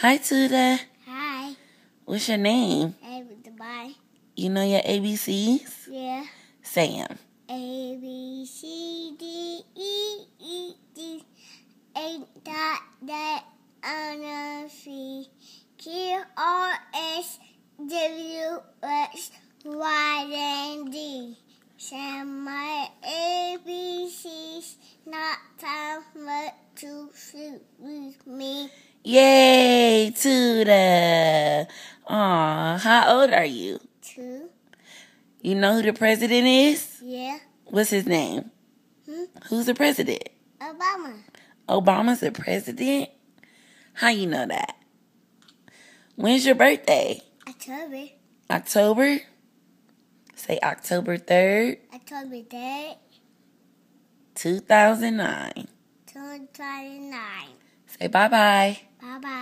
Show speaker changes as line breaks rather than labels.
Hi, Tuda.
Hi.
What's your name?
Everybody.
You know your ABCs?
Yeah.
Say 'em.
A, B, C, D, E, D, A, dot, that, N, C, Q, R, S, W, X, Y, and Z. Say my ABCs, not time much to sleep with me.
Yay, Tuda. Aw, how old are you?
2.
You know who the president is?
Yeah.
What's his name? Who's the president?
Obama.
Obama's the president? How you know that? When's your birthday?
October.
October? Say October 3rd,
October 3rd,
2009.
2009.
Say bye-bye.
Bye-bye.